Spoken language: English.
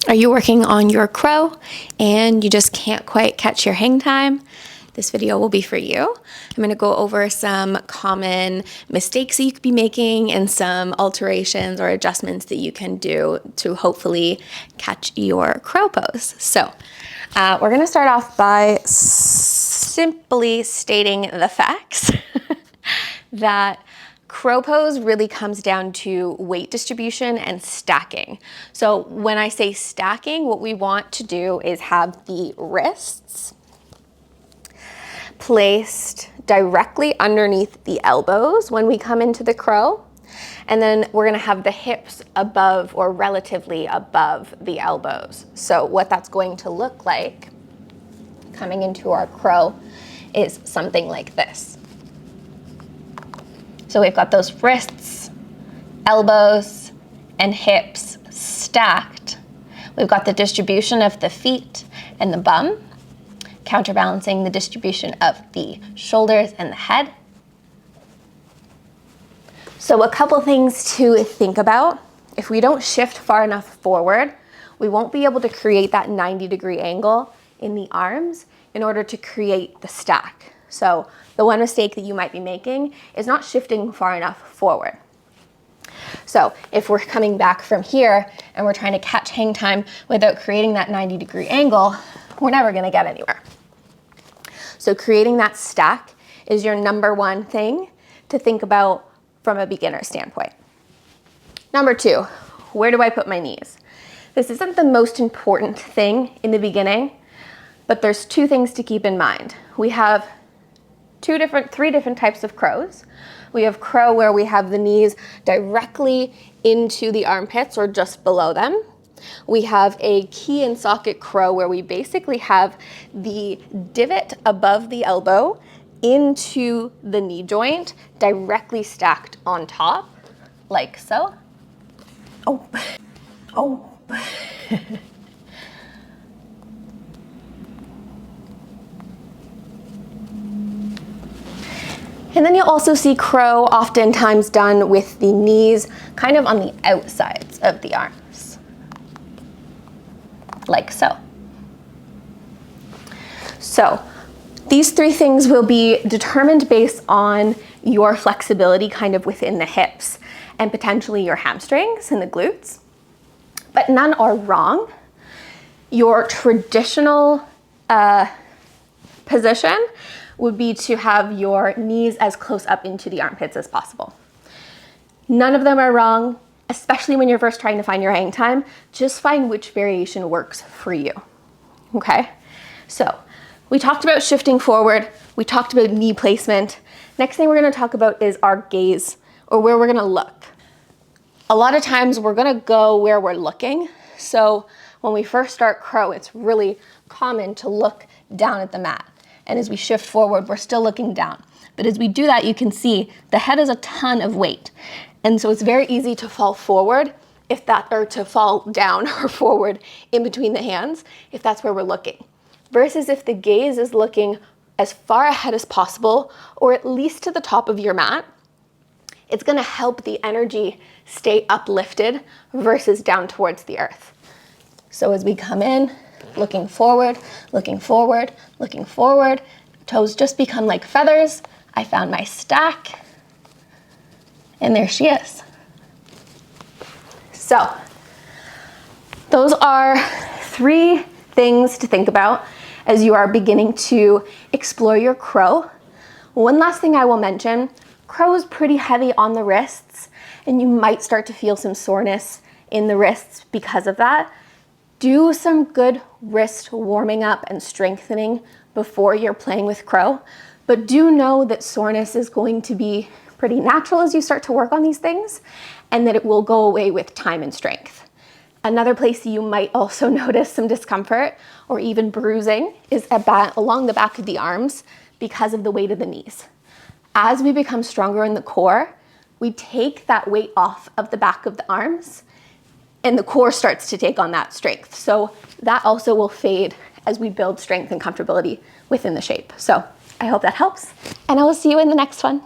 Are you working on your crow and you just can't quite catch your hang time? This video will be for you. I'm going to go over some common mistakes that you could be making and some alterations or adjustments that you can do to hopefully catch your crow pose. So we're going to start off by simply stating the facts that crow pose really comes down to weight distribution and stacking. So when I say stacking, what we want to do is have the wrists placed directly underneath the elbows when we come into the crow. And then we're gonna have the hips above or relatively above the elbows. So what that's going to look like coming into our crow is something like this. So we've got those wrists, elbows, and hips stacked. We've got the distribution of the feet and the bum, counterbalancing the distribution of the shoulders and the head. So a couple things to think about. If we don't shift far enough forward, we won't be able to create that 90-degree angle in the arms in order to create the stack. So the one mistake that you might be making is not shifting far enough forward. So if we're coming back from here and we're trying to catch hang time without creating that 90-degree angle, we're never gonna get anywhere. So creating that stack is your number one thing to think about from a beginner standpoint. Number two, where do I put my knees? This isn't the most important thing in the beginning, but there's two things to keep in mind. We have three different types of crows. We have crow where we have the knees directly into the armpits or just below them. We have a key and socket crow where we basically have the divot above the elbow into the knee joint directly stacked on top, like so. Oh. And then you'll also see crow oftentimes done with the knees kind of on the outsides of the arms, like so. So these three things will be determined based on your flexibility kind of within the hips and potentially your hamstrings and the glutes, but none are wrong. Your traditional position would be to have your knees as close up into the armpits as possible. None of them are wrong, especially when you're first trying to find your hang time. Just find which variation works for you, okay? So we talked about shifting forward. We talked about knee placement. Next thing we're gonna talk about is our gaze, or where we're gonna look. A lot of times we're gonna go where we're looking. So when we first start crow, it's really common to look down at the mat. And as we shift forward, we're still looking down. But as we do that, you can see the head has a ton of weight. And so it's very easy to fall forward or to fall down or forward in between the hands, if that's where we're looking. Versus if the gaze is looking as far ahead as possible, or at least to the top of your mat, it's gonna help the energy stay uplifted versus down towards the earth. So as we come in, looking forward, looking forward, looking forward. Toes just become like feathers. I found my stack, and there she is. So those are three things to think about as you are beginning to explore your crow. One last thing I will mention, crow is pretty heavy on the wrists, and you might start to feel some soreness in the wrists because of that. Do some good wrist warming up and strengthening before you're playing with crow, but do know that soreness is going to be pretty natural as you start to work on these things, and that it will go away with time and strength. Another place you might also notice some discomfort or even bruising is along the back of the arms because of the weight of the knees. As we become stronger in the core, we take that weight off of the back of the arms, and the core starts to take on that strength. So that also will fade as we build strength and comfortability within the shape. So I hope that helps, and I will see you in the next one.